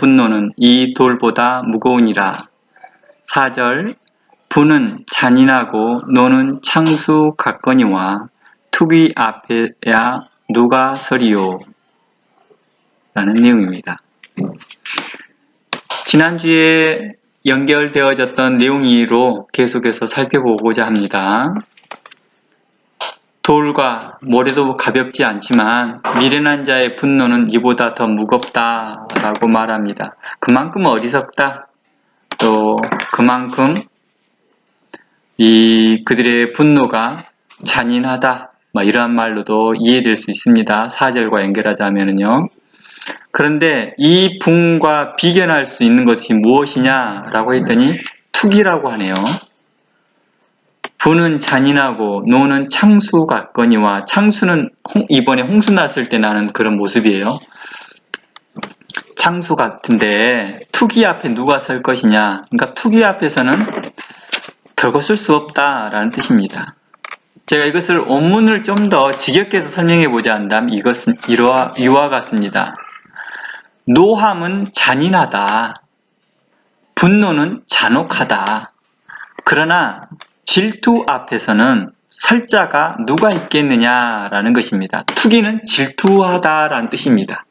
분노는 이 돌보다 무거우니라. 4절 분은 잔인하고 노는 창수 같거니와 투기 앞에야 누가 서리요? 라는 내용입니다. 지난주에 연결되어졌던 내용으로 계속해서 살펴보고자 합니다. 돌과 모래도 가볍지 않지만 미련한 자의 분노는 이보다 더 무겁다라고 말합니다. 그만큼 어리석다, 또 그만큼 그들의 분노가 잔인하다, 이러한 말로도 이해될 수 있습니다. 4절과 연결하자면요. 그런데 이 분과 비견할 수 있는 것이 무엇이냐라고 했더니 투기라고 하네요. 분은 잔인하고 노는 창수 같거니와, 창수는 이번에 홍수 났을 때 나는 그런 모습이에요. 창수 같은데 투기 앞에 누가 설 것이냐, 그러니까 투기 앞에서는 결코 쓸 수 없다라는 뜻입니다. 제가 이것을 원문을 좀 더 직역해서 설명해 보자 한다면 이것은 이와 같습니다. 노함은 잔인하다, 분노는 잔혹하다. 그러나 질투 앞에서는 설 자가 누가 있겠느냐라는 것입니다. 투기는 질투하다라는 뜻입니다.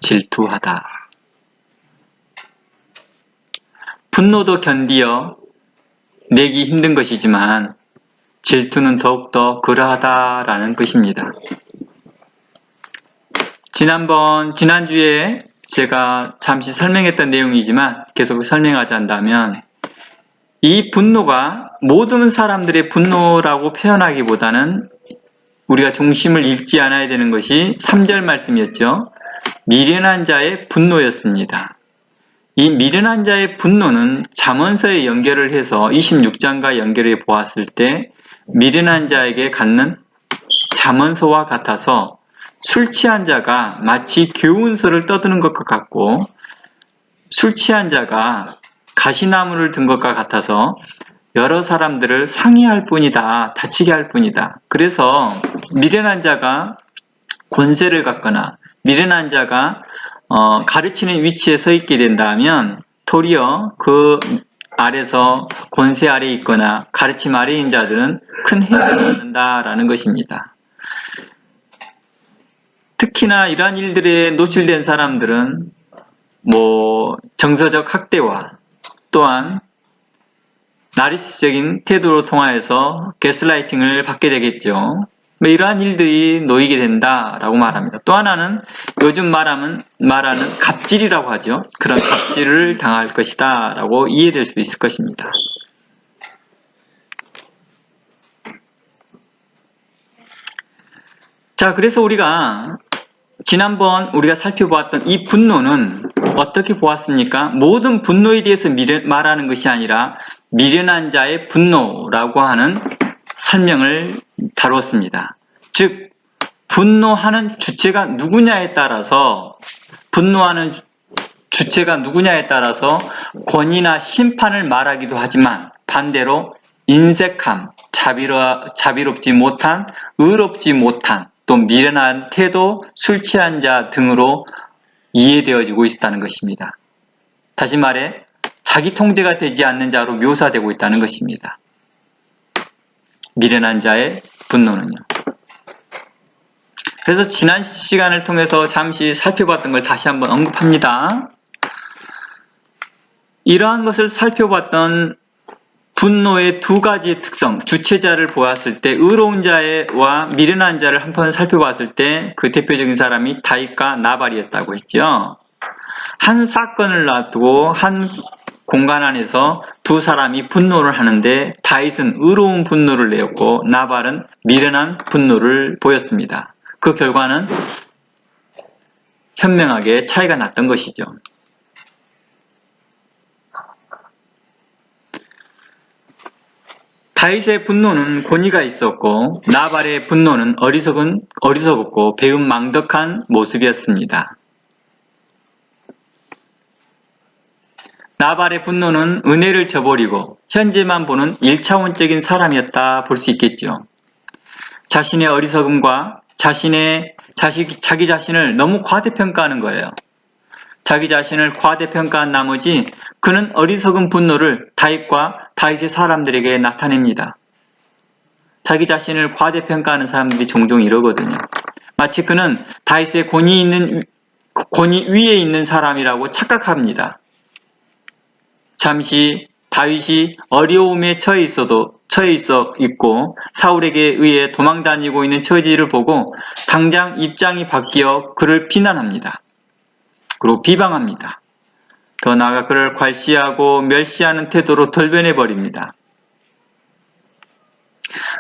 질투하다. 분노도 견디어 내기 힘든 것이지만 질투는 더욱더 그러하다라는 것입니다. 지난주에 제가 잠시 설명했던 내용이지만 계속 설명하자 한다면, 이 분노가 모든 사람들의 분노라고 표현하기보다는 우리가 중심을 잃지 않아야 되는 것이 3절 말씀이었죠. 미련한 자의 분노였습니다. 이 미련한 자의 분노는 잠언서에 연결을 해서 26장과 연결해 보았을 때 미련한 자에게 갖는 잠언서와 같아서 술 취한 자가 마치 교훈서를 떠드는 것과 같고, 술 취한 자가 가시나무를 든 것과 같아서 여러 사람들을 상해할 뿐이다, 다치게 할 뿐이다. 그래서 미련한 자가 권세를 갖거나 미련한 자가 가르치는 위치에 서 있게 된다면 도리어 그 아래서 권세 아래에 있거나 가르침 아래인 자들은 큰 해를 받는다라는 것입니다. 특히나 이러한 일들에 노출된 사람들은 정서적 학대와 또한 나리스적인 태도로 통하여서 게슬라이팅을 받게 되겠죠. 이러한 일들이 놓이게 된다라고 말합니다. 또 하나는 요즘 말하는 갑질이라고 하죠. 그런 갑질을 당할 것이다 라고 이해될 수 있을 것입니다. 자, 그래서 지난번 우리가 살펴보았던 이 분노는 어떻게 보았습니까? 모든 분노에 대해서 말하는 것이 아니라 미련한 자의 분노라고 하는 설명을 다뤘습니다. 즉, 분노하는 주체가 누구냐에 따라서 권위나 심판을 말하기도 하지만, 반대로 인색함, 자비롭지 못한, 의롭지 못한, 또 미련한 태도, 술 취한 자 등으로 이해되어지고 있다는 것입니다. 다시 말해 자기 통제가 되지 않는 자로 묘사되고 있다는 것입니다. 미련한 자의 분노는요. 그래서 지난 시간을 통해서 잠시 살펴봤던 걸 다시 한번 언급합니다. 이러한 것을 살펴봤던 분노의 두 가지 특성, 주체자를 보았을 때 의로운 자와 미련한 자를 한번 살펴봤을 때 그 대표적인 사람이 다윗과 나발이었다고 했죠. 한 사건을 놔두고 한 공간 안에서 두 사람이 분노를 하는데 다윗은 의로운 분노를 내었고 나발은 미련한 분노를 보였습니다. 그 결과는 현명하게 차이가 났던 것이죠. 다윗의 분노는 권위가 있었고 나발의 분노는 어리석었고 배은망덕한 모습이었습니다. 나발의 분노는 은혜를 저버리고 현재만 보는 1차원적인 사람이었다 볼 수 있겠죠. 자신의 어리석음과 자기 자신을 너무 과대평가하는 거예요. 자기 자신을 과대평가한 나머지 그는 어리석은 분노를 다윗과 다윗의 사람들에게 나타냅니다. 자기 자신을 과대평가하는 사람들이 종종 이러거든요. 마치 그는 다윗의 권위 위에 있는 사람이라고 착각합니다. 잠시 다윗이 어려움에 처해 있고 사울에게 의해 도망다니고 있는 처지를 보고 당장 입장이 바뀌어 그를 비난합니다. 그리고 비방합니다. 더 나아가 그를 괄시하고 멸시하는 태도로 돌변해버립니다.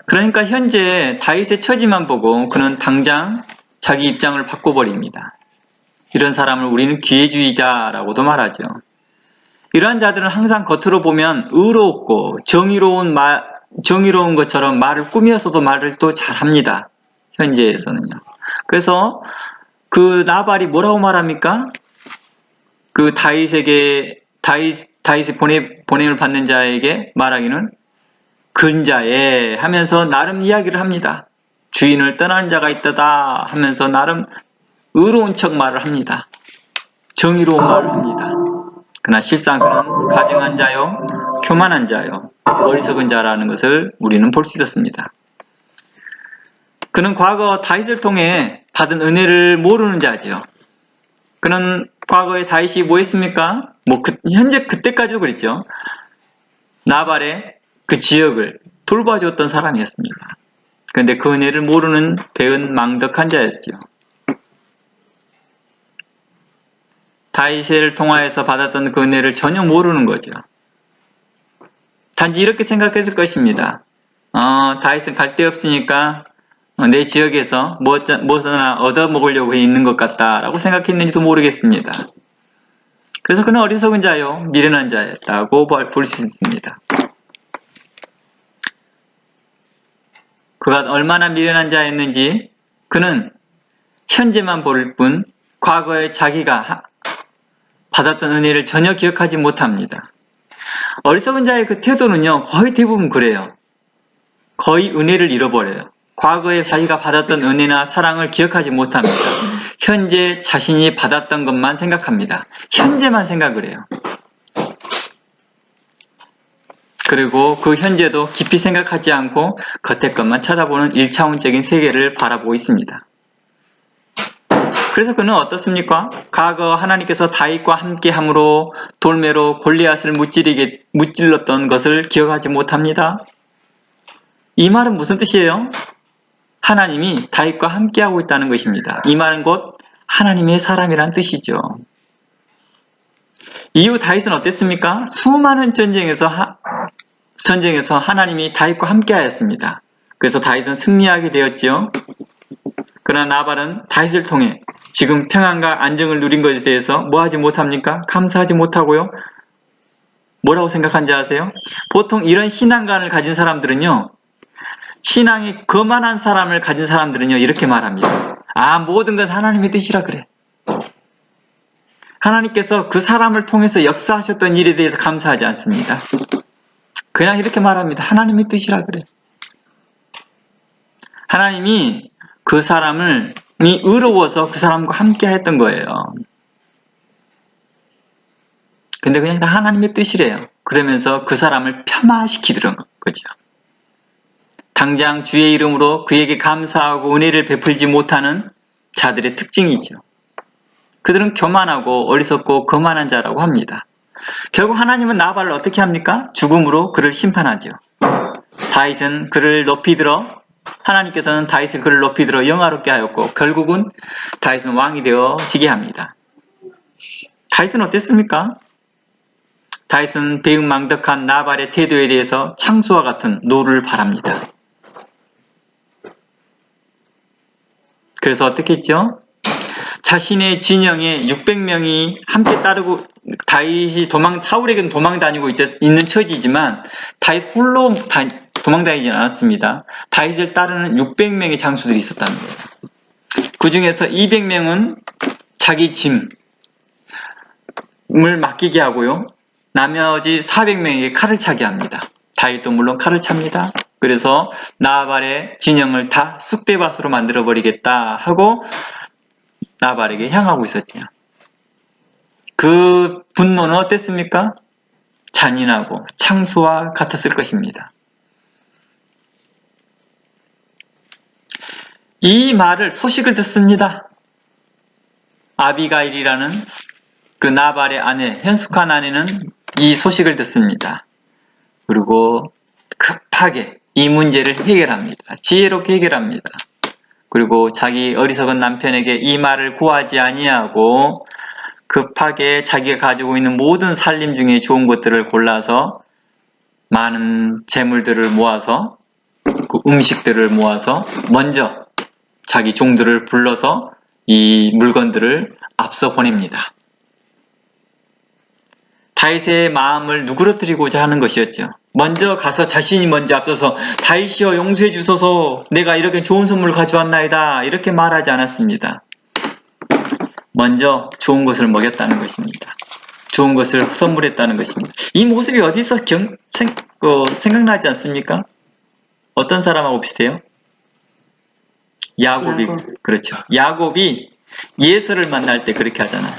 그러니까 현재 다윗의 처지만 보고 그는 당장 자기 입장을 바꿔버립니다. 이런 사람을 우리는 기회주의자라고도 말하죠. 이러한 자들은 항상 겉으로 보면 의롭고 정의로운 것처럼 말을 꾸며서도 말을 또 잘합니다. 현재에서는요. 그래서 그 나발이 뭐라고 말합니까? 그 다윗의 보냄을 받는 자에게 말하기는 근자에 하면서 나름 이야기를 합니다. 주인을 떠난 자가 있다다 하면서 나름 의로운 척 말을 합니다. 정의로운 말을 합니다. 그러나 실상 그는 가증한 자요, 교만한 자요, 어리석은 자라는 것을 우리는 볼 수 있었습니다. 그는 과거 다윗을 통해 받은 은혜를 모르는 자지요. 그는 과거에 다윗이 뭐 했습니까? 현재 그때까지도 그랬죠. 나발의 그 지역을 돌봐주었던 사람이었습니다. 그런데 그 은혜를 모르는 배은 망덕한 자였죠. 다윗을 통하여서 받았던 그 은혜를 전혀 모르는 거죠. 단지 이렇게 생각했을 것입니다. 다윗은 갈 데 없으니까 내 지역에서 무엇이나 얻어먹으려고 있는 것 같다라고 생각했는지도 모르겠습니다. 그래서 그는 어리석은 자요, 미련한 자였다고 볼 수 있습니다. 그가 얼마나 미련한 자였는지 그는 현재만 볼 뿐 과거에 자기가 받았던 은혜를 전혀 기억하지 못합니다. 어리석은 자의 그 태도는요, 거의 대부분 그래요. 거의 은혜를 잃어버려요. 과거에 자기가 받았던 은혜나 사랑을 기억하지 못합니다. 현재 자신이 받았던 것만 생각합니다. 현재만 생각을 해요. 그리고 그 현재도 깊이 생각하지 않고 겉의 것만 쳐다보는 1차원적인 세계를 바라보고 있습니다. 그래서 그는 어떻습니까? 과거 하나님께서 다윗과 함께함으로 돌매로 골리앗을 무찔렀던 것을 기억하지 못합니다. 이 말은 무슨 뜻이에요? 하나님이 다윗과 함께하고 있다는 것입니다. 이 말은 곧 하나님의 사람이란 뜻이죠. 이후 다윗은 어땠습니까? 수많은 전쟁에서 하나님이 다윗과 함께하였습니다. 그래서 다윗은 승리하게 되었죠. 그러나 나발은 다윗을 통해 지금 평안과 안정을 누린 것에 대해서 뭐 하지 못합니까? 감사하지 못하고요. 뭐라고 생각한지 아세요? 보통 이런 신앙관을 가진 사람들은요, 신앙이 거만한 사람을 가진 사람들은요, 이렇게 말합니다. 모든 건 하나님의 뜻이라 그래. 하나님께서 그 사람을 통해서 역사하셨던 일에 대해서 감사하지 않습니다. 그냥 이렇게 말합니다. 하나님의 뜻이라 그래. 하나님이 그 사람이 의로워서 그 사람과 함께 했던 거예요. 근데 그냥 다 하나님의 뜻이래요. 그러면서 그 사람을 폄하시키더란 거죠. 당장 주의 이름으로 그에게 감사하고 은혜를 베풀지 못하는 자들의 특징이죠. 그들은 교만하고 어리석고 거만한 자라고 합니다. 결국 하나님은 나발을 어떻게 합니까? 죽음으로 그를 심판하죠. 다윗은 그를 높이 들어 하나님께서는 다윗은 그를 높이 들어 영화롭게 하였고 결국은 다윗은 왕이 되어지게 합니다. 다윗은 어땠습니까? 다윗은 배은망덕한 나발의 태도에 대해서 창수와 같은 노를 바랍니다. 그래서 어떻게 했죠? 자신의 진영에 600명이 함께 따르고 다윗이 사울에게는 도망다니고 있는 처지지만 다윗 홀로 도망다니지 않았습니다. 다윗을 따르는 600명의 장수들이 있었다는 거예요. 그 중에서 200명은 자기 짐을 맡기게 하고요. 나머지 400명에게 칼을 차게 합니다. 다윗도 물론 칼을 찹니다. 그래서 나발의 진영을 다 쑥대밭으로 만들어버리겠다 하고 나발에게 향하고 있었죠. 그 분노는 어땠습니까? 잔인하고 창수와 같았을 것입니다. 이 말을 소식을 듣습니다. 아비가일이라는 그 나발의 아내, 현숙한 아내는 이 소식을 듣습니다. 그리고 급하게 이 문제를 해결합니다. 지혜롭게 해결합니다. 그리고 자기 어리석은 남편에게 이 말을 구하지 아니하고 급하게 자기가 가지고 있는 모든 살림 중에 좋은 것들을 골라서 많은 재물들을 모아서 그 음식들을 모아서 먼저 자기 종들을 불러서 이 물건들을 앞서 보냅니다. 다윗의 마음을 누그러뜨리고자 하는 것이었죠. 먼저 가서 자신이 먼저 앞서서 다윗이여 용서해 주소서 내가 이렇게 좋은 선물을 가져왔나이다 이렇게 말하지 않았습니다. 먼저 좋은 것을 먹였다는 것입니다. 좋은 것을 선물했다는 것입니다. 이 모습이 어디서 생각나지 않습니까? 어떤 사람하고 비슷해요? 야곱. 그렇죠. 야곱이 예서를 만날 때 그렇게 하잖아요.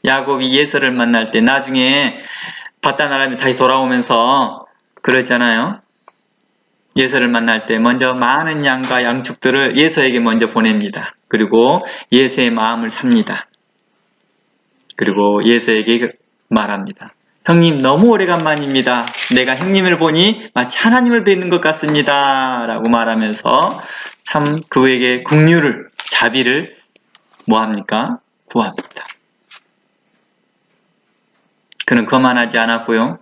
야곱이 예서를 만날 때 나중에 바단 아람이 다시 돌아오면서 그러잖아요. 예서를 만날 때 먼저 많은 양과 양축들을 예서에게 먼저 보냅니다. 그리고 예서의 마음을 삽니다. 그리고 예서에게 말합니다. 형님 너무 오래간만입니다. 내가 형님을 보니 마치 하나님을 뵙는 것 같습니다. 라고 말하면서 참 그에게 긍휼을 자비를 뭐합니까? 구합니다. 그는 거만하지 않았고요.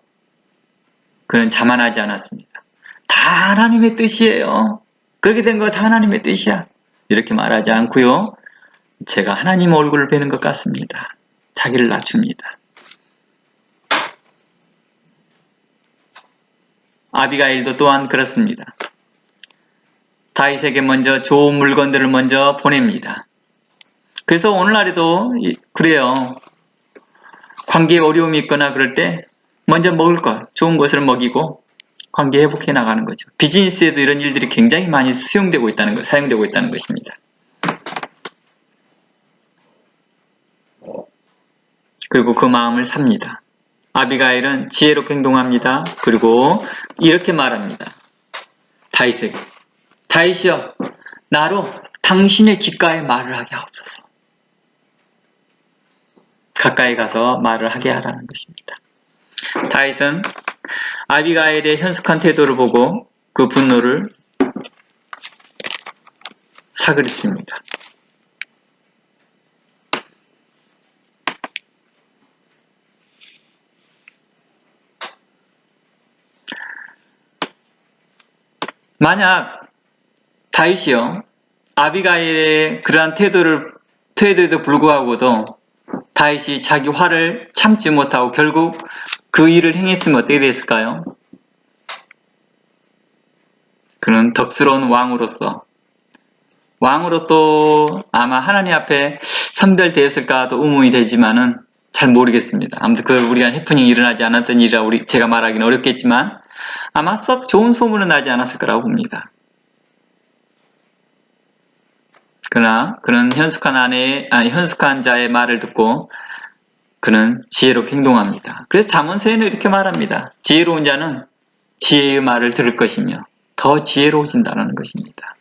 그는 자만하지 않았습니다. 다 하나님의 뜻이에요. 그렇게 된 거 다 하나님의 뜻이야. 이렇게 말하지 않고요. 제가 하나님 얼굴을 뵈는 것 같습니다. 자기를 낮춥니다. 아비가일도 또한 그렇습니다. 다윗에게 먼저 좋은 물건들을 먼저 보냅니다. 그래서 오늘날에도 그래요. 관계에 어려움이 있거나 그럴 때 먼저 먹을 것, 좋은 것을 먹이고 관계 회복해 나가는 거죠. 비즈니스에도 이런 일들이 굉장히 많이 사용되고 있다는 것입니다. 그리고 그 마음을 삽니다. 아비가일은 지혜롭게 행동합니다. 그리고 이렇게 말합니다. 다윗에게 다윗이여 나로 당신의 귓가에 말을 하게 하옵소서. 가까이 가서 말을 하게 하라는 것입니다. 다윗은 아비가일의 현숙한 태도를 보고 그 분노를 사그립습니다. 만약 다윗이요 아비가일의 그러한 태도에도 불구하고도 다윗이 자기 화를 참지 못하고 결국 그 일을 행했으면 어떻게 됐을까요? 그는 덕스러운 왕으로서 또 아마 하나님 앞에 선별되었을까도 의문이 되지만은 잘 모르겠습니다. 아무튼 그 우리가 해프닝이 일어나지 않았던 일이라 제가 말하기는 어렵겠지만 아마 썩 좋은 소문은 나지 않았을 거라고 봅니다. 그러나 그는 현숙한 자의 말을 듣고 그는 지혜롭게 행동합니다. 그래서 잠언서에는 이렇게 말합니다. 지혜로운 자는 지혜의 말을 들을 것이며 더 지혜로워진다는 것입니다.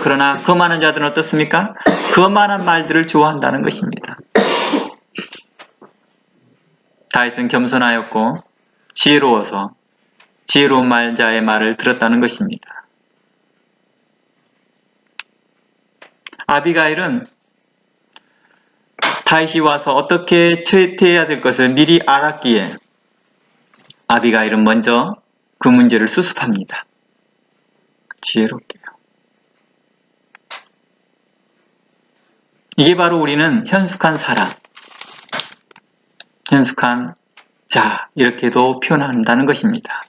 그러나 거만한 자들은 어떻습니까? 거만한 말들을 좋아한다는 것입니다. 다윗은 겸손하였고 지혜로워서 지혜로운 말자의 말을 들었다는 것입니다. 아비가일은 다윗이 와서 어떻게 처리해야 될 것을 미리 알았기에 아비가일은 먼저 그 문제를 수습합니다. 지혜롭게요. 이게 바로 우리는 현숙한 사람, 현숙한 자 이렇게도 표현한다는 것입니다.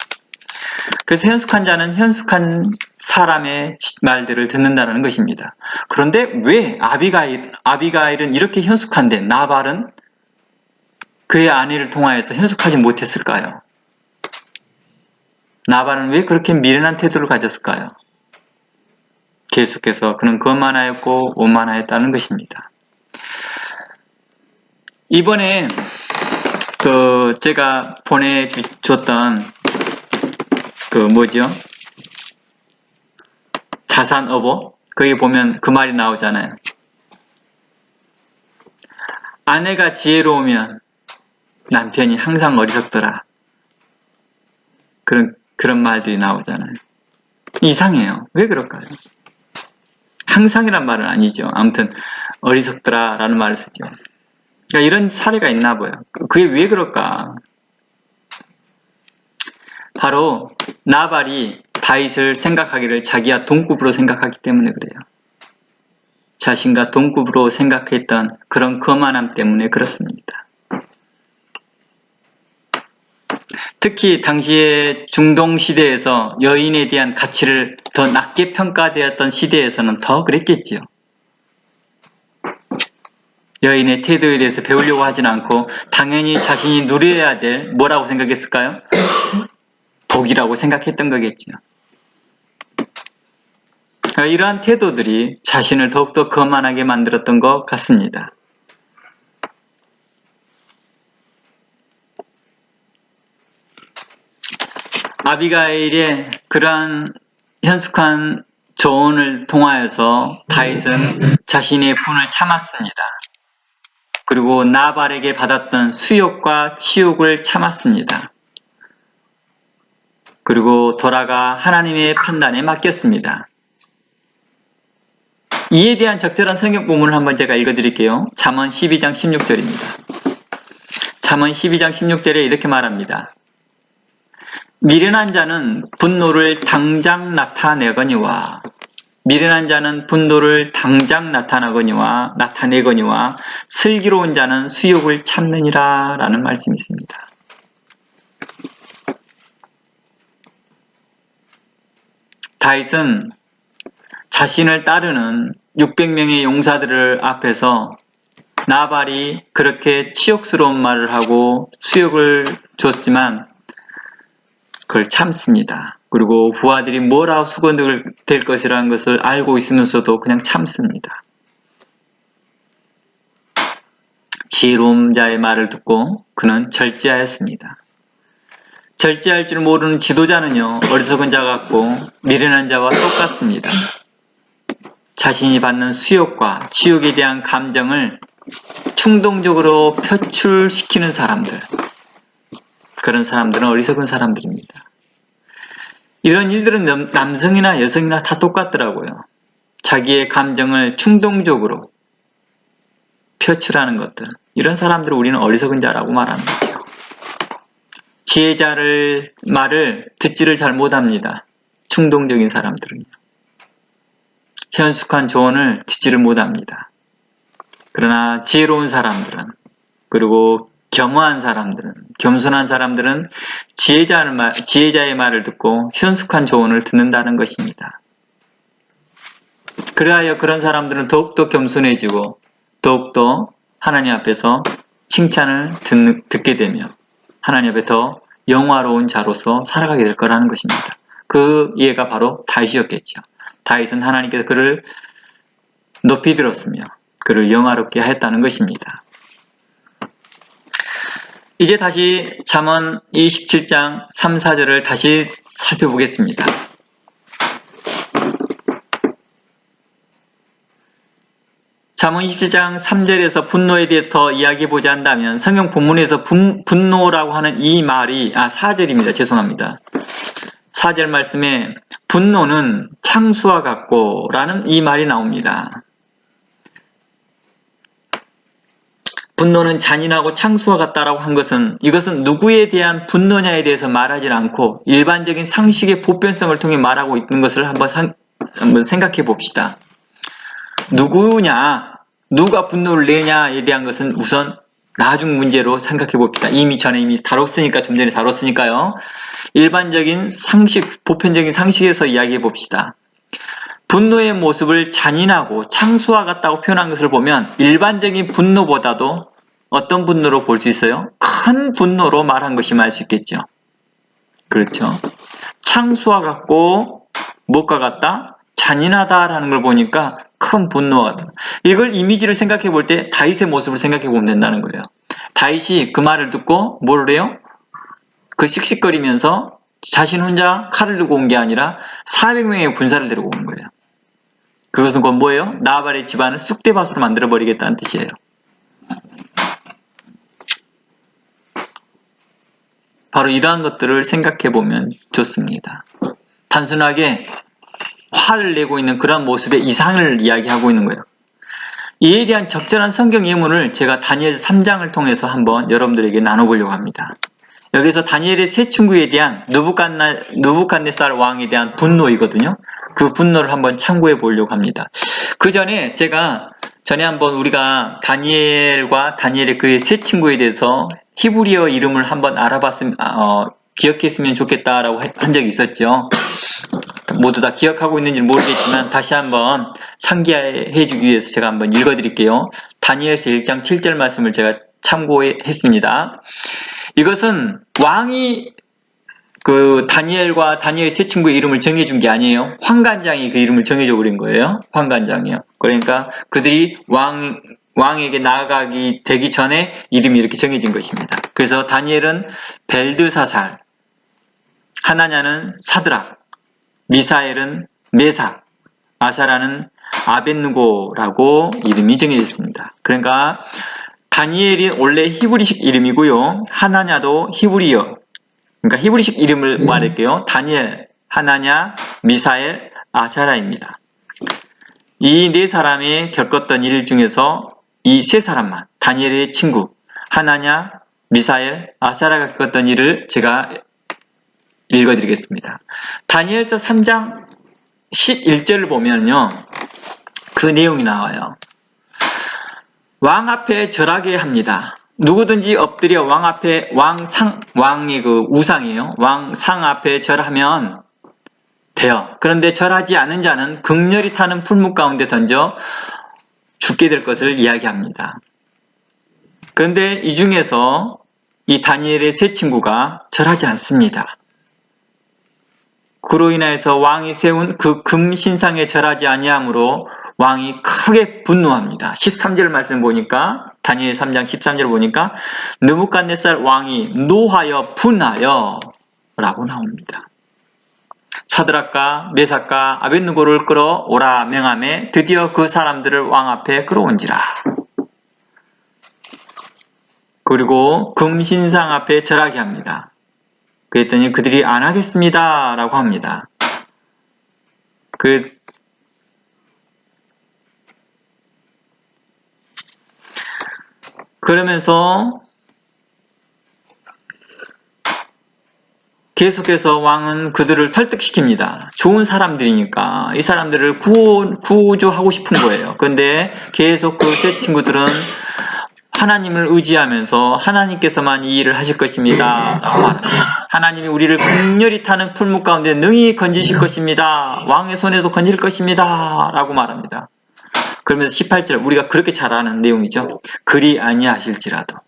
그래서 현숙한 자는 현숙한 사람의 말들을 듣는다는 것입니다. 그런데 왜 아비가일은 이렇게 현숙한데 나발은 그의 아내를 통하여서 현숙하지 못했을까요? 나발은 왜 그렇게 미련한 태도를 가졌을까요? 계속해서 그는 거만하였고 오만하였다는 것입니다. 이번에 제가 보내줬던 뭐죠? 자산어보? 거기 보면 그 말이 나오잖아요. 아내가 지혜로우면 남편이 항상 어리석더라. 그런 말들이 나오잖아요. 이상해요. 왜 그럴까요? 항상이란 말은 아니죠. 아무튼 어리석더라 라는 말을 쓰죠. 그러니까 이런 사례가 있나 봐요. 그게 왜 그럴까? 바로 나발이 다윗을 생각하기를 자기와 동급으로 생각하기 때문에 그래요. 자신과 동급으로 생각했던 그런 거만함 때문에 그렇습니다. 특히 당시의 중동시대에서 여인에 대한 가치를 더 낮게 평가되었던 시대에서는 더 그랬겠지요. 여인의 태도에 대해서 배우려고 하진 않고 당연히 자신이 누려야 될 뭐라고 생각했을까요? 복이라고 생각했던 거겠죠. 이러한 태도들이 자신을 더욱더 거만하게 만들었던 것 같습니다. 아비가일의 그러한 현숙한 조언을 통하여서 다윗은 자신의 분을 참았습니다. 그리고 나발에게 받았던 수욕과 치욕을 참았습니다. 그리고 돌아가 하나님의 판단에 맡겼습니다. 이에 대한 적절한 성경 본문을 한번 제가 읽어드릴게요. 잠언 12장 16절입니다. 잠언 12장 16절에 이렇게 말합니다. 미련한 자는 분노를 당장 나타내거니와 미련한 자는 분노를 당장 나타내거니와 슬기로운 자는 수욕을 참느니라 라는 말씀이 있습니다. 다윗은 자신을 따르는 600명의 용사들을 앞에서 나발이 그렇게 치욕스러운 말을 하고 수욕을 줬지만 그걸 참습니다. 그리고 부하들이 뭐라고 수건될 것이라는 것을 알고 있으면서도 그냥 참습니다. 지혜로운 자의 말을 듣고 그는 절제하였습니다. 절제할 줄 모르는 지도자는요, 어리석은 자 같고 미련한 자와 똑같습니다. 자신이 받는 수욕과 치욕에 대한 감정을 충동적으로 표출시키는 사람들, 그런 사람들은 어리석은 사람들입니다. 이런 일들은 남성이나 여성이나 다 똑같더라고요. 자기의 감정을 충동적으로 표출하는 것들, 이런 사람들을 우리는 어리석은 자라고 말하는 거죠. 지혜자를 말을 듣지를 잘 못합니다. 충동적인 사람들은요. 현숙한 조언을 듣지를 못합니다. 그러나 지혜로운 사람들은, 그리고 겸허한 사람들은, 겸손한 사람들은 지혜자의 말을 듣고 현숙한 조언을 듣는다는 것입니다. 그러하여 그런 사람들은 더욱더 겸손해지고 더욱더 하나님 앞에서 칭찬을 듣게 되며 하나님 앞에 더 영화로운 자로서 살아가게 될 거라는 것입니다. 그 예가 바로 다윗이었겠죠. 다윗은 하나님께서 그를 높이 들었으며 그를 영화롭게 하였다는 것입니다. 이제 다시 잠언 27장 3, 4절을 다시 살펴보겠습니다. 잠언 27장 3절에서 분노에 대해서 더 이야기해보자 한다면 성경 본문에서 분노라고 하는 이 말이 4절입니다. 죄송합니다. 4절 말씀에 분노는 창수와 같고 라는 이 말이 나옵니다. 분노는 잔인하고 창수와 같다라고 한 것은 이것은 누구에 대한 분노냐에 대해서 말하지 않고 일반적인 상식의 보편성을 통해 말하고 있는 것을 한번 생각해 봅시다. 누가 분노를 내냐에 대한 것은 우선 나중 문제로 생각해 봅시다. 이미 다뤘으니까, 좀 전에 다뤘으니까요. 일반적인 상식, 보편적인 상식에서 이야기해 봅시다. 분노의 모습을 잔인하고 창수와 같다고 표현한 것을 보면 일반적인 분노보다도 어떤 분노로 볼 수 있어요? 큰 분노로 말한 것이 말 수 있겠죠. 그렇죠. 창수와 같고 무엇과 같다? 잔인하다라는 걸 보니까 큰 분노가 다. 이걸 이미지를 생각해 볼 때 다윗의 모습을 생각해 보면 된다는 거예요. 다윗이 그 말을 듣고 뭐를 해요? 그 씩씩거리면서 자신 혼자 칼을 들고 온 게 아니라 400명의 군사를 데리고 온 거예요. 그것은 곧 뭐예요? 나발의 집안을 쑥대밭으로 만들어버리겠다는 뜻이에요. 바로 이러한 것들을 생각해 보면 좋습니다. 단순하게 화를 내고 있는 그런 모습의 이상을 이야기하고 있는 거예요. 이에 대한 적절한 성경 예문을 제가 다니엘 3장을 통해서 한번 여러분들에게 나눠보려고 합니다. 여기서 다니엘의 세 친구에 대한 느부갓네살 왕에 대한 분노이거든요. 그 분노를 한번 참고해 보려고 합니다. 그 전에 제가 전에 한번 우리가 다니엘과 다니엘의 그의 세 친구에 대해서 히브리어 이름을 한번 기억했으면 좋겠다라고 한 적이 있었죠. 모두 다 기억하고 있는지 모르겠지만 다시 한번 상기해 주기 위해서 제가 한번 읽어드릴게요. 다니엘서 1장 7절 말씀을 제가 참고했습니다. 이것은 왕이 그 다니엘과 다니엘의 세 친구의 이름을 정해준 게 아니에요. 환관장이 그 이름을 정해줘 버린 거예요. 환관장이요. 그러니까 그들이 왕에게 나아가기 되기 전에 이름이 이렇게 정해진 것입니다. 그래서 다니엘은 벨드사살, 하나냐는 사드락, 미사엘은 메삭, 아사라는 아벳느고라고 이름이 정해졌습니다. 그러니까 다니엘이 원래 히브리식 이름이고요. 하나냐도 히브리어. 그러니까 히브리식 이름을 말할게요. 다니엘, 하나냐, 미사엘, 아사라입니다. 이 네 사람이 겪었던 일 중에서 이 세 사람만, 다니엘의 친구, 하나냐, 미사엘, 아사라가 겪었던 일을 제가 읽어드리겠습니다. 다니엘서 3장 11절을 보면요. 그 내용이 나와요. 왕 앞에 절하게 합니다. 누구든지 엎드려 왕 앞에 왕의 그 우상이에요. 왕상 앞에 절하면 돼요. 그런데 절하지 않은 자는 극렬히 타는 풀무 가운데 던져 죽게 될 것을 이야기합니다. 그런데 이 중에서 이 다니엘의 세 친구가 절하지 않습니다. 그로 인해서 왕이 세운 그 금신상에 절하지 아니하므로 왕이 크게 분노합니다. 13절 말씀 보니까 다니엘 3장 13절 보니까 느부갓네살 왕이 노하여 분하여 라고 나옵니다. 사드락과 메삭과 아벳느고를 끌어오라 명함에 드디어 그 사람들을 왕 앞에 끌어온지라. 그리고 금신상 앞에 절하게 합니다. 그랬더니 그들이 안 하겠습니다 라고 합니다. 그러면서 계속해서 왕은 그들을 설득시킵니다. 좋은 사람들이니까 이 사람들을 구조하고 싶은 거예요. 그런데 계속 그 세 친구들은 하나님을 의지하면서 하나님께서만 이 일을 하실 것입니다 라고 말합니다. 하나님이 우리를 극렬히 타는 풀무 가운데 능히 건지실 것입니다. 왕의 손에도 건질 것입니다 라고 말합니다. 그러면서 18절 우리가 그렇게 잘 아는 내용이죠. 그리 아니하실지라도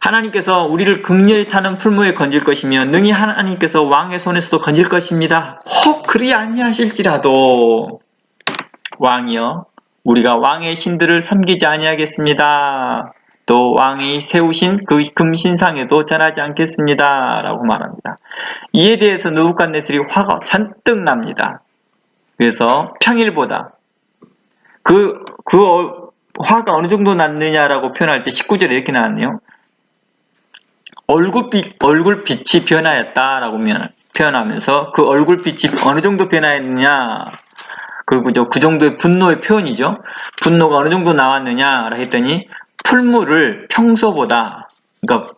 하나님께서 우리를 극렬히 타는 풀무에 건질 것이며 능히 하나님께서 왕의 손에서도 건질 것입니다. 혹 그리 아니하실지라도 왕이여 우리가 왕의 신들을 섬기지 아니하겠습니다. 또 왕이 세우신 그 금신상에도 절하지 않겠습니다 라고 말합니다. 이에 대해서 느부갓네살이 화가 잔뜩 납니다. 그래서 평일보다 그 화가 어느 정도 났느냐라고 표현할 때 19절에 이렇게 나왔네요. 얼굴빛이 변하였다라고 표현하면서 그 얼굴빛이 어느 정도 변하였느냐 그리고 그 정도의 분노의 표현이죠. 분노가 어느 정도 나왔느냐 했더니 풀무를 평소보다 그러니까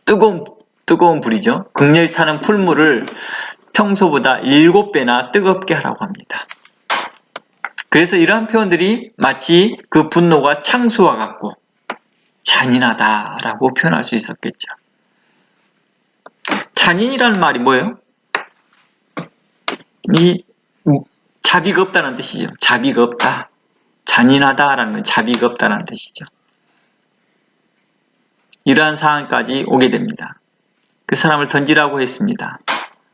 뜨거운 불이죠. 극렬히 타는 풀무를 평소보다 7배나 뜨겁게 하라고 합니다. 그래서 이러한 표현들이 마치 그 분노가 창수와 같고 잔인하다라고 표현할 수 있었겠죠. 잔인이라는 말이 뭐예요? 이 자비가 없다는 뜻이죠. 자비가 없다. 잔인하다라는 건 자비가 없다는 뜻이죠. 이러한 상황까지 오게 됩니다. 그 사람을 던지라고 했습니다.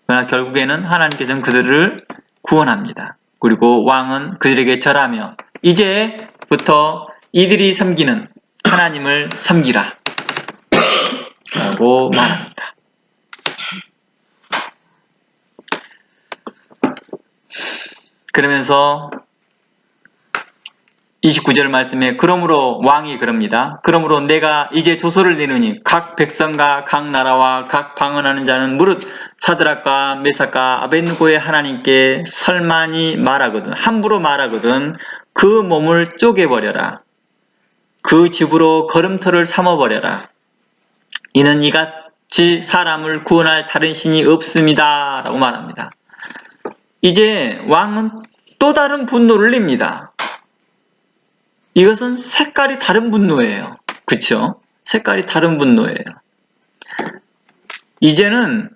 그러나 결국에는 하나님께서는 그들을 구원합니다. 그리고 왕은 그들에게 절하며 이제부터 이들이 섬기는 하나님을 섬기라 라고 말합니다. 그러면서 29절 말씀에 그러므로 왕이 그럽니다. 그러므로 내가 이제 조서를 내느니 각 백성과 각 나라와 각 방언하는 자는 무릇 사드락과 메삭과 아벳느고의 하나님께 설만히 말하거든 함부로 말하거든 그 몸을 쪼개버려라. 그 집으로 걸음터를 삼아버려라. 이는 이같이 사람을 구원할 다른 신이 없습니다. 라고 말합니다. 이제 왕은 또 다른 분노를 냅니다. 이것은 색깔이 다른 분노예요. 그쵸? 색깔이 다른 분노예요. 이제는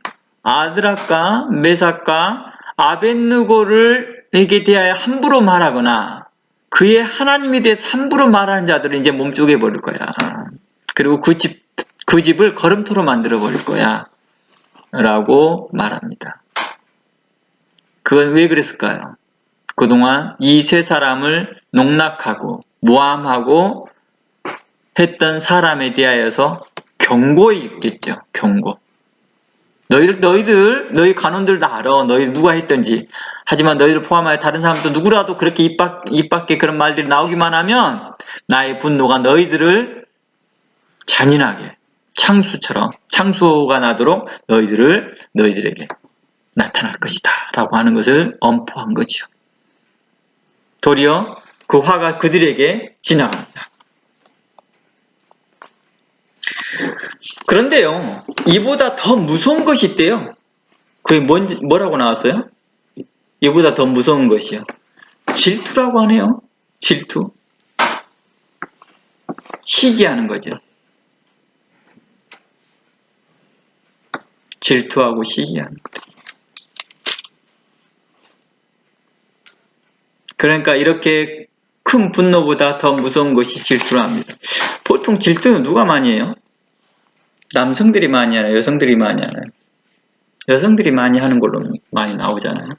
아드락과 메삭과 아벳느고에게 대하여 함부로 말하거나 그의 하나님에 대해서 함부로 말하는 자들은 이제 몸 쪼개버릴 거야. 그리고 그 집을 걸음터로 만들어 버릴 거야. 라고 말합니다. 그건 왜 그랬을까요? 그동안 이 세 사람을 농락하고 모함하고 했던 사람에 대하여서 경고했겠죠. 경고. 너희 간원들 다 알아. 너희 누가 했던지. 하지만 너희를 포함하여 다른 사람도 누구라도 그렇게 입 밖에 그런 말들이 나오기만 하면 나의 분노가 너희들을 잔인하게 창수가 나도록 너희들에게 나타날 것이다. 라고 하는 것을 엄포한 거죠. 도리어 그 화가 그들에게 지나갑니다. 그런데요, 이보다 더 무서운 것이 있대요. 그게 뭐라고 나왔어요? 이보다 더 무서운 것이요. 질투라고 하네요. 질투. 시기하는 거죠. 질투하고 시기하는 거죠. 그러니까 이렇게 큰 분노보다 더 무서운 것이 질투라 합니다. 보통 질투는 누가 많이 해요? 남성들이 많이 하나요? 여성들이 많이 하나요? 여성들이 많이 하는 걸로 많이 나오잖아요.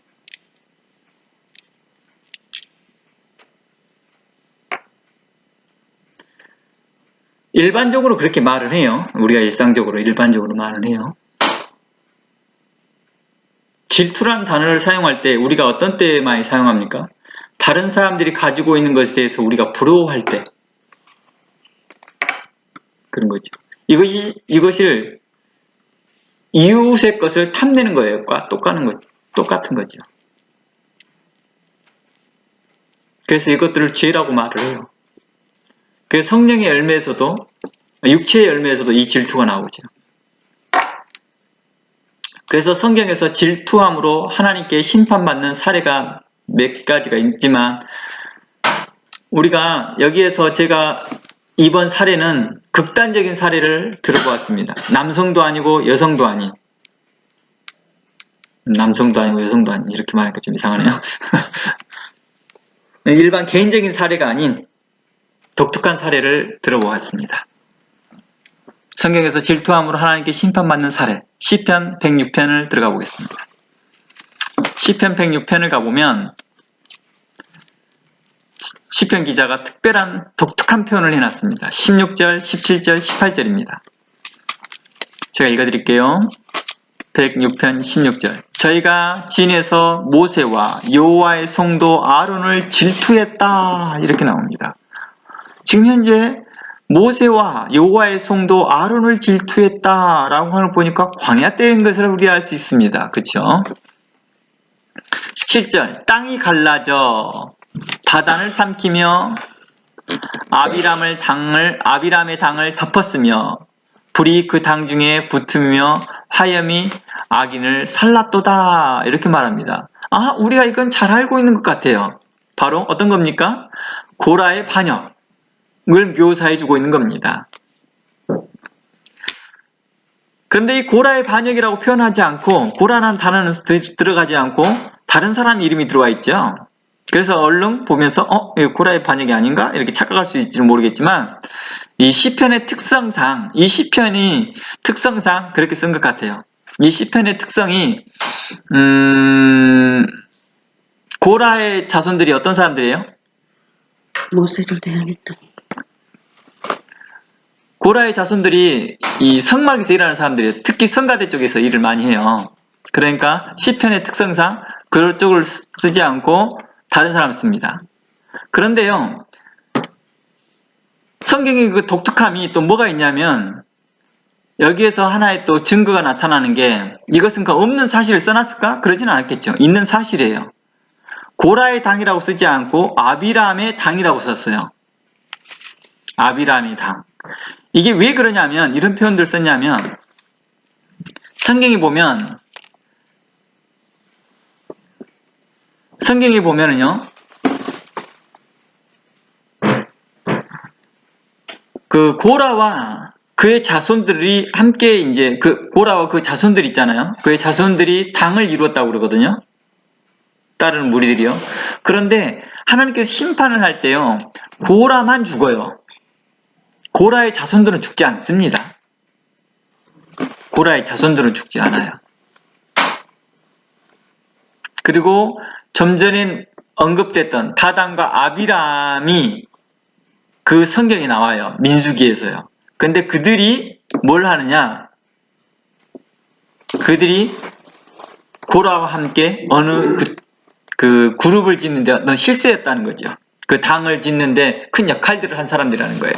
일반적으로 그렇게 말을 해요. 우리가 일반적으로 말을 해요. 질투라는 단어를 사용할 때 우리가 어떤 때 많이 사용합니까? 다른 사람들이 가지고 있는 것에 대해서 우리가 부러워할 때 그런 거죠. 이것을 이웃의 것을 탐내는 거예요. 똑같은 거죠. 그래서 이것들을 죄라고 말을 해요. 그래서 성령의 열매에서도 육체의 열매에서도 이 질투가 나오죠. 그래서 성경에서 질투함으로 하나님께 심판받는 사례가 몇 가지가 있지만 우리가 여기에서 제가 이번 사례는 극단적인 사례를 들어보았습니다. 남성도 아니고 여성도 아닌 이렇게 말하니까 좀 이상하네요. 일반 개인적인 사례가 아닌 독특한 사례를 들어보았습니다. 성경에서 질투함으로 하나님께 심판받는 사례 시편 106편을 들어가 보겠습니다. 시편 106편을 가보면 시편 기자가 특별한 독특한 표현을 해놨습니다. 16절, 17절, 18절입니다. 제가 읽어드릴게요. 106편 16절 저희가 진에서 모세와 여호와의 송도 아론을 질투했다 이렇게 나옵니다. 지금 현재 모세와 여호와의 송도 아론을 질투했다라고 하는 걸 보니까 광야 때인 것을 우리 알 수 있습니다. 그렇죠? 7절 땅이 갈라져 다단을 삼키며 아비람의 당을 덮었으며 불이 그 당 중에 붙으며 화염이 악인을 살랐도다 이렇게 말합니다. 우리가 이건 잘 알고 있는 것 같아요. 바로 어떤 겁니까? 고라의 반역을 묘사해주고 있는 겁니다. 그런데 이 고라의 반역이라고 표현하지 않고 고라라는 단어는 들어가지 않고 다른 사람 이름이 들어와 있죠. 그래서 얼른 보면서 이거 고라의 반역이 아닌가? 이렇게 착각할 수 있을지는 모르겠지만 이 시편의 특성상 그렇게 쓴 것 같아요. 이 시편의 특성이 고라의 자손들이 어떤 사람들이에요? 모세를 대항했던 고라의 자손들이 이 성막에서 일하는 사람들이에요. 특히 성가대 쪽에서 일을 많이 해요. 그러니까 시편의 특성상 그쪽을 쓰지 않고 다른 사람 씁니다. 그런데요, 성경의 그 독특함이 또 뭐가 있냐면 여기에서 하나의 또 증거가 나타나는 게 이것은 그 없는 사실을 써놨을까? 그러진 않았겠죠. 있는 사실이에요. 고라의 당이라고 쓰지 않고 아비람의 당이라고 썼어요. 아비람의 당. 이게 왜 그러냐면 이런 표현들 썼냐면 성경에 보면은요, 그 고라와 그의 자손들이 함께 이제 그 고라와 그 자손들 있잖아요. 그의 자손들이 당을 이루었다고 그러거든요. 따르는 무리들이요. 그런데 하나님께서 심판을 할 때요, 고라만 죽어요. 고라의 자손들은 죽지 않습니다. 고라의 자손들은 죽지 않아요. 그리고 좀 전에 언급됐던 다단과 아비람이 그 성경에 나와요. 민수기에서요. 근데 그들이 뭘 하느냐? 그들이 고라와 함께 어느 그 그룹을 짓는데 실세했다는 거죠. 그 당을 짓는데 큰 역할들을 한 사람들이라는 거예요.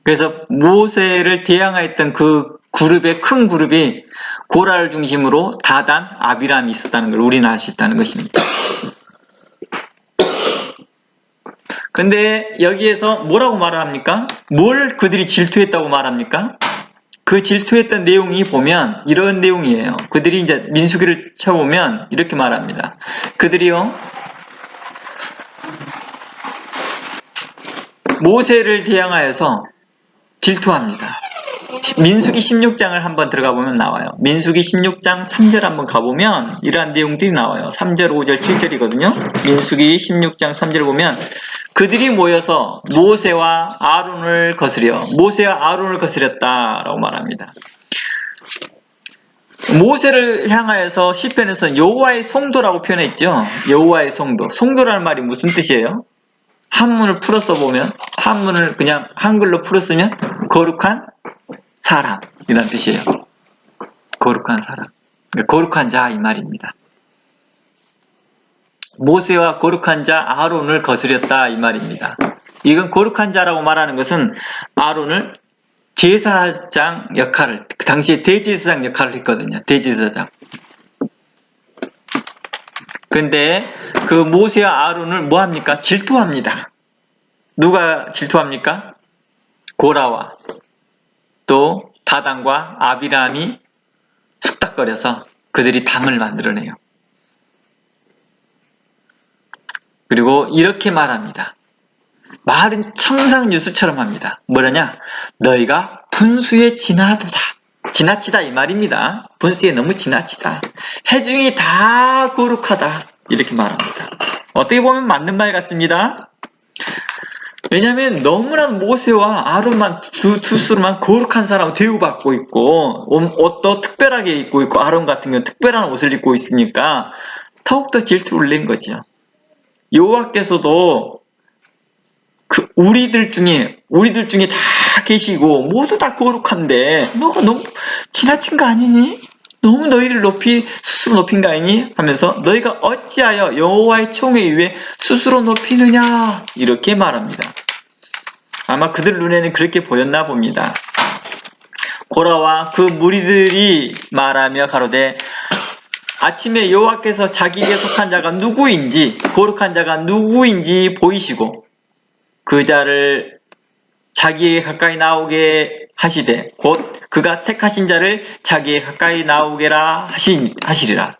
그래서 모세를 대항하였던 그 그룹의 큰 그룹이 고라를 중심으로 다단, 아비람이 있었다는 걸 우리는 알 수 있다는 것입니다. 근데 여기에서 뭐라고 말을 합니까? 뭘 그들이 질투했다고 말합니까? 그 질투했던 내용이 보면 이런 내용이에요. 그들이 이제 민수기를 쳐보면 이렇게 말합니다. 그들이요, 모세를 대항하여서 질투합니다. 민수기 16장을 한번 들어가 보면 나와요. 민수기 16장 3절 한번 가보면 이러한 내용들이 나와요. 3절, 5절, 7절이거든요. 민수기 16장 3절 보면 그들이 모여서 모세와 아론을 거스렸다라고 말합니다. 모세를 향하여서 시편에서 여호와의 성도라고 표현했죠. 여호와의 성도. 성도라는 말이 무슨 뜻이에요? 한문을 풀어서 보면, 한문을 그냥 한글로 풀었으면 거룩한 사람이라는 뜻이에요. 거룩한 사람. 거룩한 자 이 말입니다. 모세와 거룩한 자 아론을 거스렸다 이 말입니다. 이건 거룩한 자라고 말하는 것은 아론을 제사장 역할을, 그 당시에 대제사장 역할을 했거든요. 대제사장. 근데 그 모세와 아론을 뭐 합니까? 질투합니다. 누가 질투합니까? 고라와 또 다단과 아비람이 숙닥거려서 그들이 당을 만들어내요. 그리고 이렇게 말합니다. 말은 청상유수처럼 합니다. 뭐라냐? 너희가 분수에 지나치다 이 말입니다. 분수에 너무 지나치다. 해중이 다 거룩하다. 이렇게 말합니다. 어떻게 보면 맞는 말 같습니다. 왜냐하면 너무나 모세와 아론만 두수로만 거룩한 사람을 대우받고 있고 옷도 특별하게 입고 있고 아론 같은 경우는 특별한 옷을 입고 있으니까 더욱더 질투를 낸 거죠. 여호와께서도 그 우리들 중에 다 계시고 모두 다 거룩한데 너가 너무 지나친 거 아니니? 너무 너희를 스스로 높인 거 아니니? 하면서 너희가 어찌하여 여호와의 총회 위에 스스로 높이느냐? 이렇게 말합니다. 아마 그들 눈에는 그렇게 보였나 봅니다. 고라와 그 무리들이 말하며 가로되 아침에 여호와께서 자기에게 속한 자가 누구인지 거룩한 자가 누구인지 보이시고 그 자를 자기에게 가까이 나오게 하시되 곧 그가 택하신 자를 자기에게 가까이 나오게라 하시리라.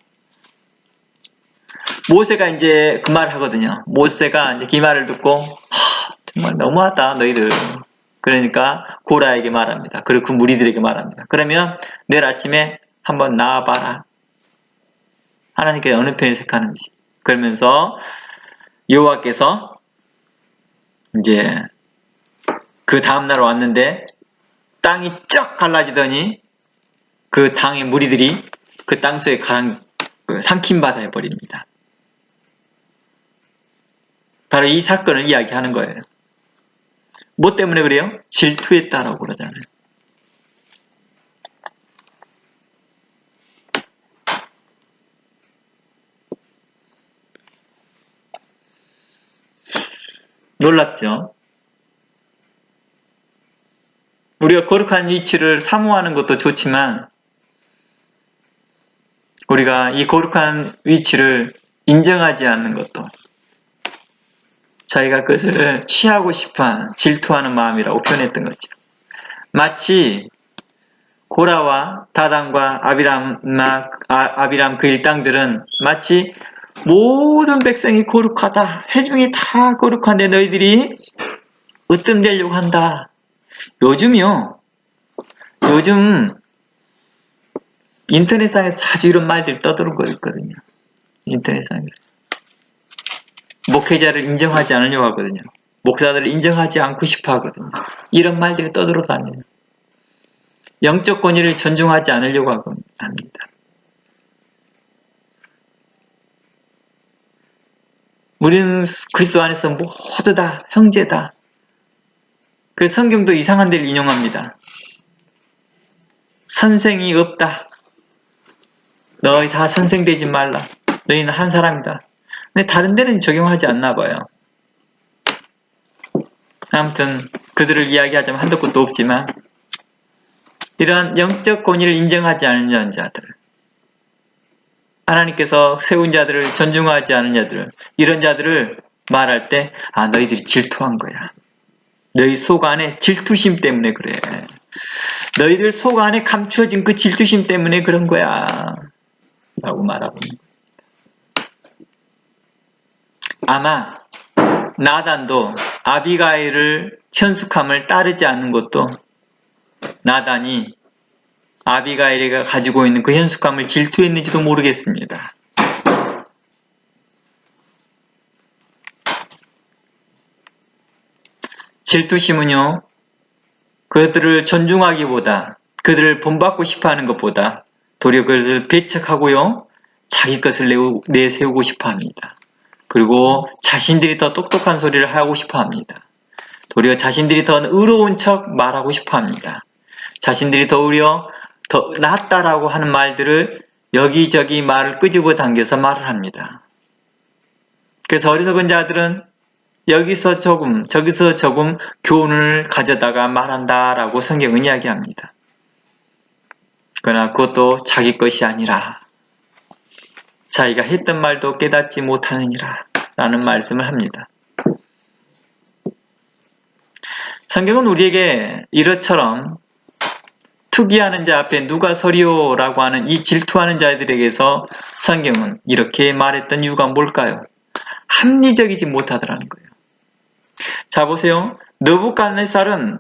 모세가 이제 그 말을 하거든요. 모세가 이제 그 말을 듣고 정말 너무하다 너희들. 그러니까 고라에게 말합니다. 그리고 그 무리들에게 말합니다. 그러면 내일 아침에 한번 나와봐라. 하나님께 어느 편에 속하는지. 그러면서 여호와께서 이제 그 다음날 왔는데 땅이 쫙 갈라지더니 그 땅의 무리들이 그 땅속에 삼킴받아 버립니다. 바로 이 사건을 이야기하는 거예요. 뭐 때문에 그래요? 질투했다라고 그러잖아요. 놀랍죠? 우리가 거룩한 위치를 사모하는 것도 좋지만 우리가 이 거룩한 위치를 인정하지 않는 것도 자기가 그것을 취하고 싶어하는 질투하는 마음이라고 표현했던 거죠. 마치 고라와 다단과 아비람 그 일당들은 마치 모든 백성이 거룩하다. 회중이 다 거룩한데 너희들이 으뜸되려고 한다. 요즘 인터넷상에서 아주 이런 말들이 떠들고 있거든요. 인터넷상에서. 목회자를 인정하지 않으려고 하거든요. 목사들을 인정하지 않고 싶어 하거든요. 이런 말들이 떠들어다녀요. 영적 권위를 존중하지 않으려고 합니다. 우리는 그리스도 안에서 모두 다 형제다. 그래서 성경도 이상한 데를 인용합니다. 선생이 없다. 너희 다 선생되지 말라. 너희는 한 사람이다. 근데 다른 데는 적용하지 않나 봐요. 아무튼 그들을 이야기하자면 한도 끝도 없지만 이러한 영적 권위를 인정하지 않는 자들, 하나님께서 세운 자들을 존중하지 않는 자들, 이런 자들을 말할 때 너희들이 질투한 거야. 너희 속 안에 질투심 때문에 그래. 너희들 속 안에 감추어진 그 질투심 때문에 그런 거야. 라고 말하고 있는 거예요. 아마 나단도 아비가일을 현숙함을 따르지 않는 것도 나단이 아비가일이가 가지고 있는 그 현숙함을 질투했는지도 모르겠습니다. 질투심은요, 그들을 존중하기보다, 그들을 본받고 싶어 하는 것보다 도리어 그것을 배척하고요, 자기 것을 내세우고 싶어 합니다. 그리고 자신들이 더 똑똑한 소리를 하고 싶어 합니다. 도리어 자신들이 더 의로운 척 말하고 싶어 합니다. 자신들이 도리어 더 낫다라고 하는 말들을 여기저기 말을 끄집어 당겨서 말을 합니다. 그래서 어리석은 자들은 여기서 조금 저기서 조금 교훈을 가져다가 말한다라고 성경은 이야기합니다. 그러나 그것도 자기 것이 아니라 자기가 했던 말도 깨닫지 못하느니라 라는 말씀을 합니다. 성경은 우리에게 이것처럼 투기하는 자 앞에 누가 서리오라고 하는 이 질투하는 자들에게서 성경은 이렇게 말했던 이유가 뭘까요? 합리적이지 못하더라는 거예요. 자 보세요. 느부갓네살은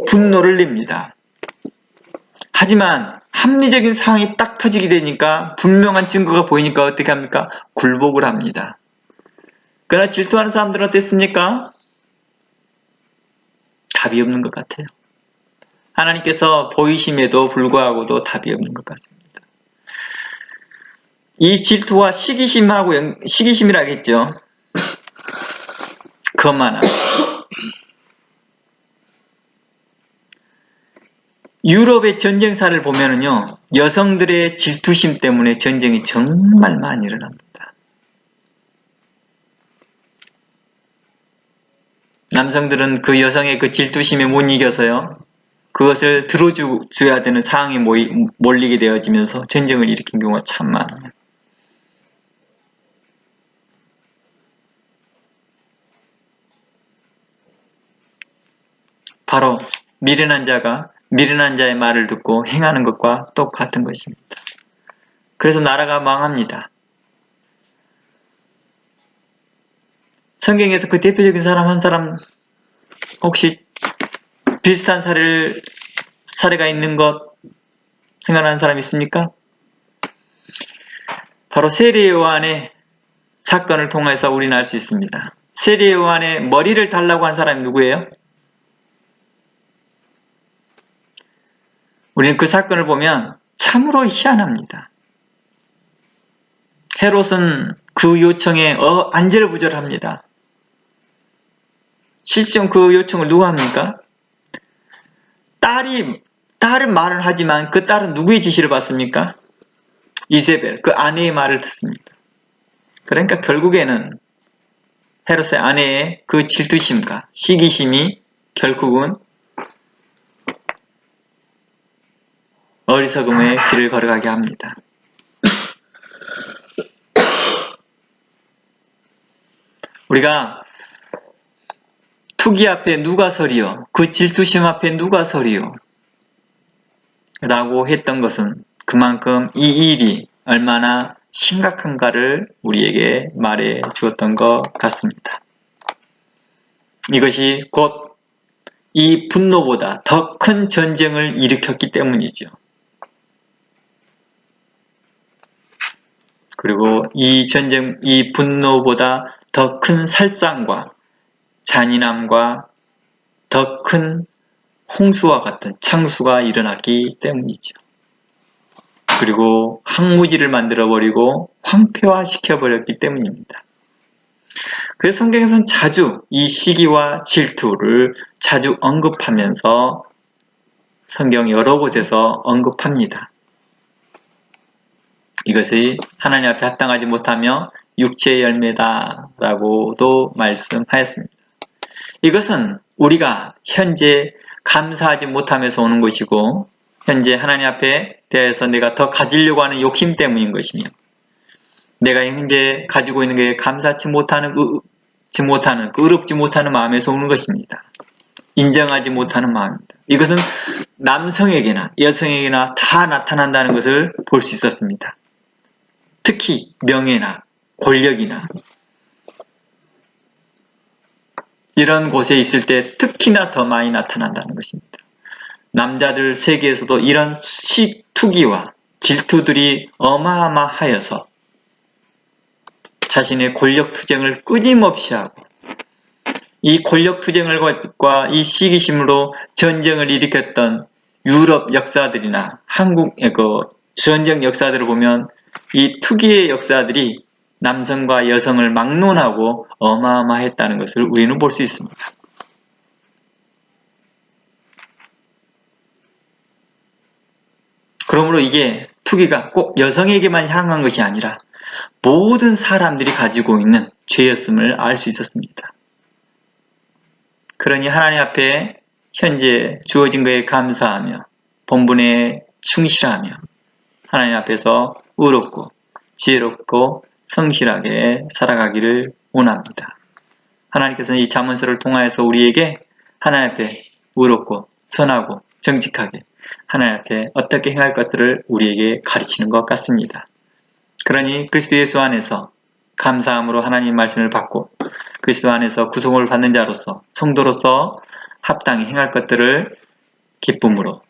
분노를 냅니다. 하지만 합리적인 상황이 딱 터지게 되니까 분명한 증거가 보이니까 어떻게 합니까? 굴복을 합니다. 그러나 질투하는 사람들은 어땠습니까? 답이 없는 것 같아요. 하나님께서 보이심에도 불구하고도 답이 없는 것 같습니다. 이 질투와 시기심이라겠죠. 그것만 유럽의 전쟁사를 보면은요, 여성들의 질투심 때문에 전쟁이 정말 많이 일어납니다. 남성들은 그 여성의 그 질투심에 못 이겨서요, 그것을 들어줘야 되는 상황에 몰리게 되어지면서 전쟁을 일으킨 경우가 참 많아요. 바로 미련한 자가 미련한 자의 말을 듣고 행하는 것과 똑같은 것입니다. 그래서 나라가 망합니다. 성경에서 그 대표적인 사람 한 사람 혹시 비슷한 사례가 있는 것 생각나는 사람 있습니까? 바로 세례 요한의 사건을 통해서 우리는 알 수 있습니다. 세례 요한의 머리를 달라고 한 사람이 누구예요? 우리는 그 사건을 보면 참으로 희한합니다. 헤롯은 그 요청에 안절부절합니다. 실제로 그 요청을 누가 합니까? 딸은 말을 하지만 그 딸은 누구의 지시를 받습니까? 이세벨, 그 아내의 말을 듣습니다. 그러니까 결국에는 헤롯의 아내의 그 질투심과 시기심이 결국은 어리석음의 길을 걸어가게 합니다. 우리가 투기 앞에 누가 서리요? 그 질투심 앞에 누가 서리요? 라고 했던 것은 그만큼 이 일이 얼마나 심각한가를 우리에게 말해 주었던 것 같습니다. 이것이 곧 이 분노보다 더 큰 전쟁을 일으켰기 때문이죠. 그리고 이 전쟁, 이 분노보다 더 큰 살상과 잔인함과 더 큰 홍수와 같은 창수가 일어났기 때문이죠. 그리고 황무지를 만들어버리고 황폐화시켜버렸기 때문입니다. 그래서 성경에서는 자주 이 시기와 질투를 자주 언급하면서 성경 여러 곳에서 언급합니다. 이것이 하나님 앞에 합당하지 못하며 육체의 열매다 라고도 말씀하였습니다. 이것은 우리가 현재 감사하지 못하면서 오는 것이고 현재 하나님 앞에 대해서 내가 더 가지려고 하는 욕심 때문인 것이며 내가 현재 가지고 있는 게 감사치 못하는 의롭지 못하는 마음에서 오는 것입니다. 인정하지 못하는 마음입니다. 이것은 남성에게나 여성에게나 다 나타난다는 것을 볼 수 있었습니다. 특히 명예나 권력이나 이런 곳에 있을 때 특히나 더 많이 나타난다는 것입니다. 남자들 세계에서도 이런 투기와 질투들이 어마어마하여서 자신의 권력 투쟁을 끊임없이 하고 이 권력 투쟁과 이 시기심으로 전쟁을 일으켰던 유럽 역사들이나 한국의 그 전쟁 역사들을 보면 이 투기의 역사들이 남성과 여성을 막론하고 어마어마했다는 것을 우리는 볼 수 있습니다. 그러므로 이게 투기가 꼭 여성에게만 향한 것이 아니라 모든 사람들이 가지고 있는 죄였음을 알 수 있었습니다. 그러니 하나님 앞에 현재 주어진 것에 감사하며 본분에 충실하며 하나님 앞에서 의롭고 지혜롭고 성실하게 살아가기를 원합니다. 하나님께서는 이 잠언서를 통하여서 우리에게 하나님 앞에 의롭고 선하고 정직하게 하나님 앞에 어떻게 행할 것들을 우리에게 가르치는 것 같습니다. 그러니 그리스도 예수 안에서 감사함으로 하나님 말씀을 받고 그리스도 안에서 구속을 받는 자로서 성도로서 합당히 행할 것들을 기쁨으로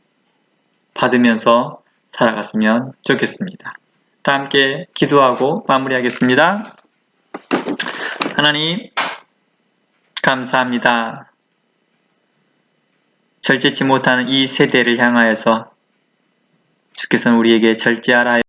받으면서 살아갔으면 좋겠습니다. 다 함께 기도하고 마무리하겠습니다. 하나님 감사합니다. 절제치 못하는 이 세대를 향하여서 주께서는 우리에게 절제하라